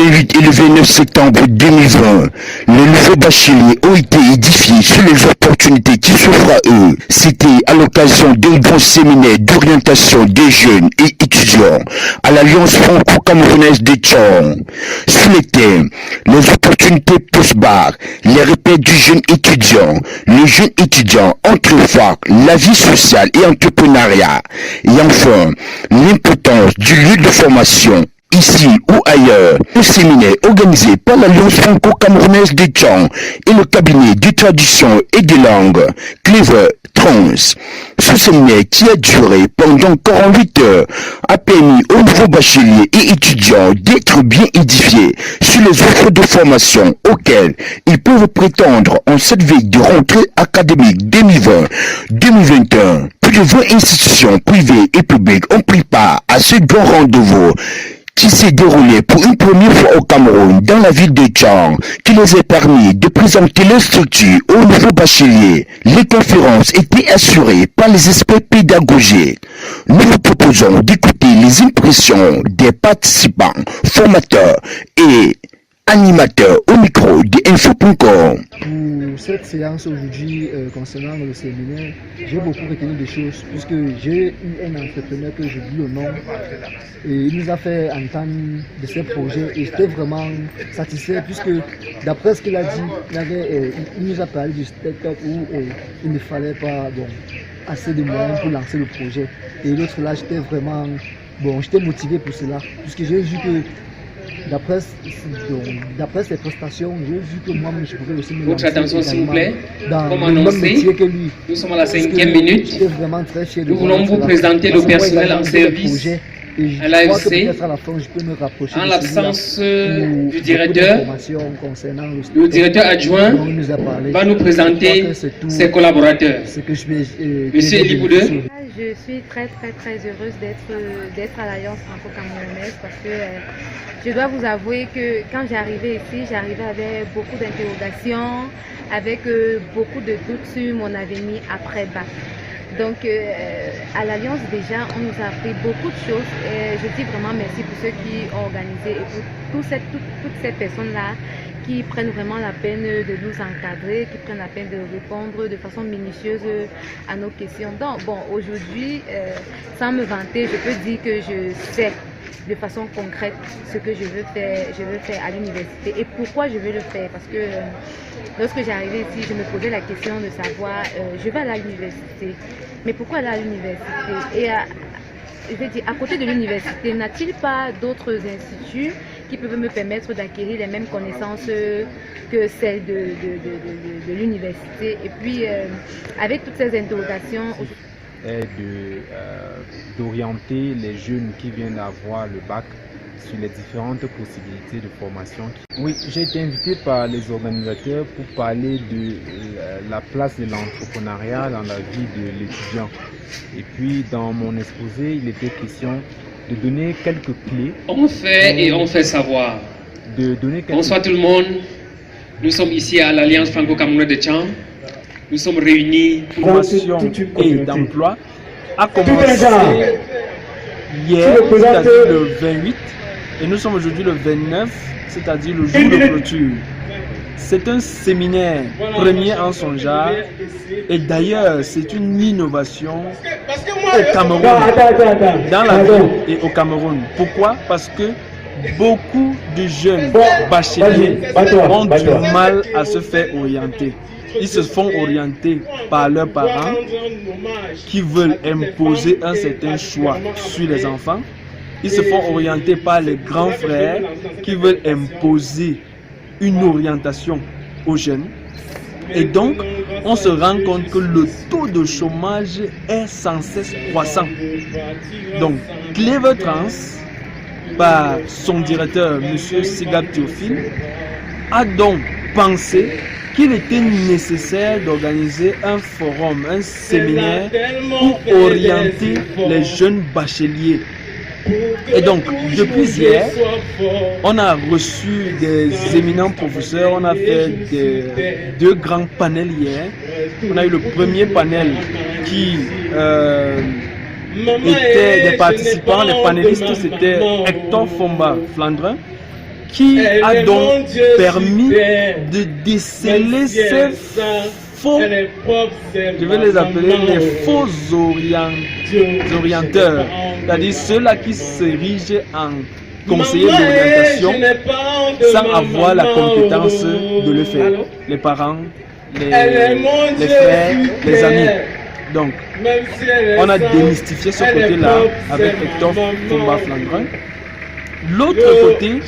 28 et le 29 septembre 2020, les nouveaux bacheliers ont été édifiés sur les opportunités qui s'offrent à eux. C'était à l'occasion d'un grand séminaire d'orientation des jeunes et étudiants à l'Alliance franco-camerounaise des Tchang. Sous les thèmes, les opportunités post-bac, les repères du jeune étudiant, le jeune étudiant entre fac, la vie sociale et entrepreneuriat, et enfin, l'importance du lieu de formation, ici ou ailleurs. Un séminaire organisé par l'Alliance franco-camerounaise des Tchang et le cabinet de traduction et de langue, Clever Trans. Ce séminaire qui a duré pendant 48 heures a permis aux nouveaux bacheliers et étudiants d'être bien édifiés sur les offres de formation auxquelles ils peuvent prétendre en cette veille de rentrée académique 2020-2021. Plus de 20 institutions privées et publiques ont pris part à ce grand rendez-vous qui s'est déroulé pour une première fois au Cameroun dans la ville de Tchang, qui les a permis de présenter leur structure aux nouveaux bacheliers. Les conférences étaient assurées par les experts pédagogiques. Nous vous proposons d'écouter les impressions des participants, formateurs et animateurs au micro de Info.com. Pour cette séance aujourd'hui concernant le séminaire, j'ai beaucoup retenu des choses puisque j'ai eu un entrepreneur que j'oublie le nom et il nous a fait entendre de ses projets et j'étais vraiment satisfait puisque d'après ce qu'il a dit, il nous a parlé du start-up où il ne fallait pas assez de moyens pour lancer le projet. Et l'autre là, j'étais motivé pour cela puisque j'ai vu que d'après ses prestations, j'ai vu que moi-même je pouvais aussi me Votre attention s'il vous plaît. dans Comme le même annoncé, métier que lui. nous sommes à la 5e minute. Vraiment très fier de Nous voulons vous présenter le personnel en service à l'AFC. En l'absence du directeur, le directeur adjoint va nous présenter ses collaborateurs. Monsieur Eliboudeux. Je suis très heureuse d'être à l'Alliance franco-camerounaise parce que je dois vous avouer que quand j'arrivais ici, j'arrivais avec beaucoup d'interrogations, avec beaucoup de doutes sur mon avenir après bac. Donc à l'Alliance déjà, on nous a appris beaucoup de choses et je dis vraiment merci pour ceux qui ont organisé et pour toutes ces personnes-là qui prennent vraiment la peine de nous encadrer, qui prennent la peine de répondre de façon minutieuse à nos questions. Donc bon, aujourd'hui, sans me vanter, je peux dire que je sais de façon concrète ce que je veux faire à l'université et pourquoi je veux le faire. Parce que lorsque j'arrivais ici, je me posais la question de savoir, je vais aller à l'université, mais pourquoi aller à l'université? Et je vais dire, à côté de l'université, n'a-t-il pas d'autres instituts qui peuvent me permettre d'acquérir les mêmes connaissances que celles de l'université? Et puis, avec toutes ces interrogations, est d'orienter les jeunes qui viennent d'avoir le bac sur les différentes possibilités de formation. Oui, j'ai été invité par les organisateurs pour parler de la place de l'entrepreneuriat dans la vie de l'étudiant. Et puis dans mon exposé, il était question de donner quelques clés. On fait et on fait savoir. Bonsoir tout le monde. Nous sommes ici à l'Alliance franco-camerounaise de Tchang. Nous sommes réunis pour formation et d'emploi a commencé hier, c'est-à-dire le 28, et nous sommes aujourd'hui le 29, c'est-à-dire le jour de clôture. C'est un séminaire premier en son genre, et d'ailleurs c'est une innovation au Cameroun, dans la ville et au Cameroun. Pourquoi? Parce que beaucoup de jeunes bacheliers ont du mal à se faire orienter. Ils se font orienter par leurs parents qui veulent imposer un certain choix sur les enfants. Ils se font orienter par les grands frères qui veulent imposer une orientation aux jeunes. Et donc, on se rend compte que le taux de chômage est sans cesse croissant. Donc, Clever Trans, par son directeur, M. Sigab Théophile, a donc pensé qu'il était nécessaire d'organiser un forum, un séminaire pour orienter les jeunes bacheliers. Et donc, depuis hier, on a reçu des éminents professeurs, on a fait deux grands panels hier. On a eu le premier panel qui était des participants, les panélistes, c'était Hector Fomba Flandrin, qui a donc permis de déceler ces faux, je vais les appeler les faux orienteurs, c'est-à-dire ceux-là qui s'érigent en conseillers d'orientation sans avoir la compétence de le faire. Les parents, les frères, les amis. Donc, on a démystifié ce côté-là avec Hector Fomba-Flandrin. L'autre côté,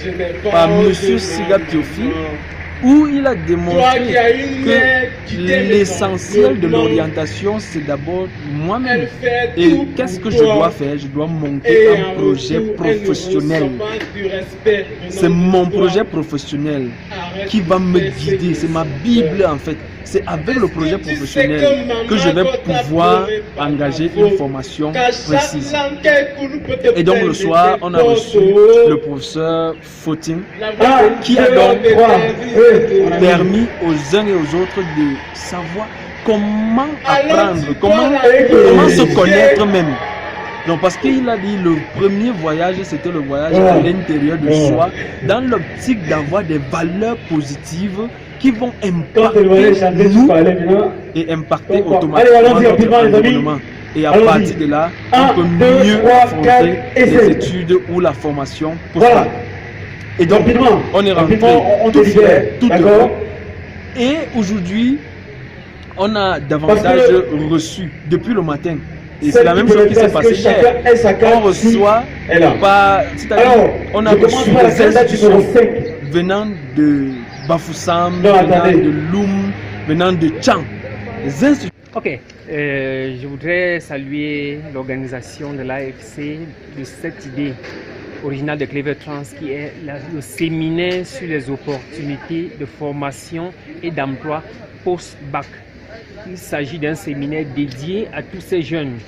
par M. Siga Tiofi, où il a démontré que l'essentiel de l'orientation, c'est d'abord moi-même. Et qu'est-ce que je dois faire? Je dois monter un projet professionnel. C'est mon projet professionnel qui va me guider. C'est ma Bible en fait. C'est avec le projet professionnel que je vais pouvoir engager une formation précise. Et donc le soir, on a reçu le professeur Fautin qui a donc permis aux uns et aux autres de savoir comment apprendre, comment se connaître même. Donc parce qu'il a dit le premier voyage, c'était le voyage à l'intérieur de soi, dans l'optique d'avoir des valeurs positives qui vont impacter nous et impacter automatiquement notre environnement. Et à partir de là, on peut mieux affronter les études ou la formation postale. Et donc, on est rentré tout fait, tout heureux. Et aujourd'hui, on a davantage reçu depuis le matin. Et c'est la même chose qui s'est passée hier. On reçoit pas, c'est-à-dire, on a reçu des institutions venant de Bafoussam, venant de Loum, venant de Tchang. Ok, je voudrais saluer l'organisation de l'AFC de cette idée originale de Clever Trans qui est le séminaire sur les opportunités de formation et d'emploi post-bac. Il s'agit d'un séminaire dédié à tous ces jeunes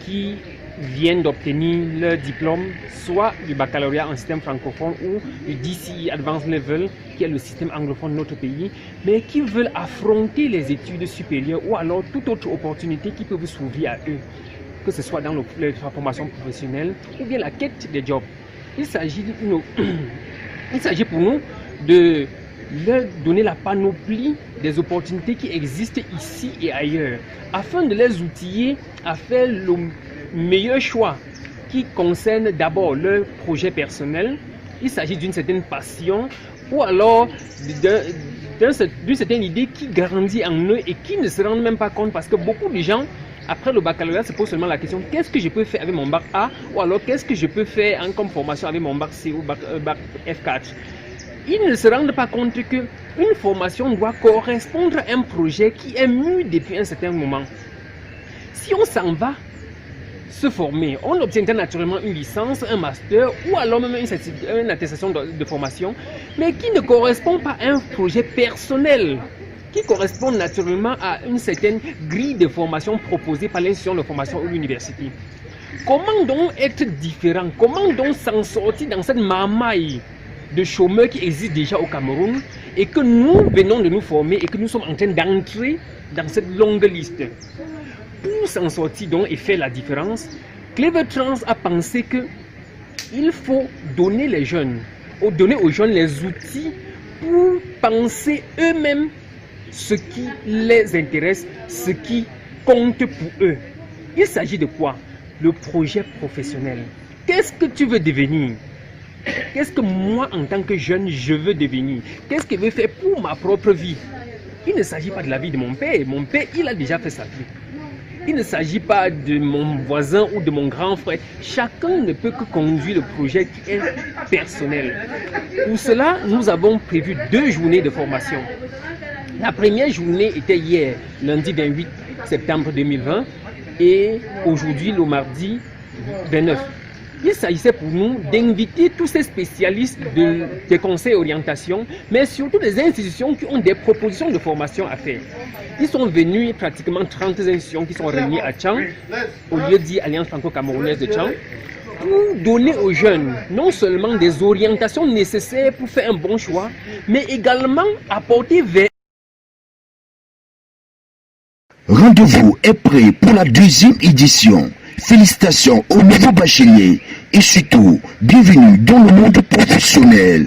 qui viennent d'obtenir leur diplôme, soit du baccalauréat en système francophone ou du DCE Advanced Level, qui est le système anglophone de notre pays, mais qui veulent affronter les études supérieures ou alors toute autre opportunité qui peut s'ouvrir à eux, que ce soit dans la formation professionnelle ou bien la quête des jobs. Il s'agit pour nous de leur donner la panoplie des opportunités qui existent ici et ailleurs, afin de les outiller à faire le meilleur choix qui concerne d'abord leur projet personnel. Il s'agit d'une certaine passion ou alors d'une certaine idée qui grandit en eux et qui ne se rendent même pas compte, parce que beaucoup de gens après le baccalauréat se posent seulement la question: qu'est-ce que je peux faire avec mon bac A, ou alors qu'est-ce que je peux faire comme formation avec mon bac C ou bac F4. Ils ne se rendent pas compte qu'une formation doit correspondre à un projet qui est mûr depuis un certain moment. Si on s'en va se former, on obtiendra naturellement une licence, un master ou alors même une attestation de formation, mais qui ne correspond pas à un projet personnel, qui correspond naturellement à une certaine grille de formation proposée par l'institution de formation ou l'université. Comment donc être différent? Comment donc s'en sortir dans cette marmaille de chômeurs qui existent déjà au Cameroun et que nous venons de nous former et que nous sommes en train d'entrer dans cette longue liste? Pour s'en sortir donc et faire la différence, Clever Trans a pensé qu'il faut donner aux jeunes les outils pour penser eux-mêmes ce qui les intéresse, ce qui compte pour eux. Il s'agit de quoi? Le projet professionnel. Qu'est-ce que tu veux devenir? Qu'est-ce que moi, en tant que jeune, je veux devenir? Qu'est-ce que je veux faire pour ma propre vie? Il ne s'agit pas de la vie de mon père. Mon père, il a déjà fait sa vie. Il ne s'agit pas de mon voisin ou de mon grand frère. Chacun ne peut que conduire le projet qui est personnel. Pour cela, nous avons prévu 2 journées de formation. La première journée était hier, lundi 28 septembre 2020, et aujourd'hui, le mardi 29. Il s'agissait pour nous d'inviter tous ces spécialistes des conseils orientation, mais surtout des institutions qui ont des propositions de formation à faire. Ils sont venus, pratiquement 30 institutions qui sont réunies à Tchang, au lieu dit Alliance franco-camerounaise de Tchang, pour donner aux jeunes non seulement des orientations nécessaires pour faire un bon choix, mais également apporter vers... Rendez-vous est prêt pour la 2e édition. Félicitations aux nouveaux bacheliers et surtout, bienvenue dans le monde professionnel.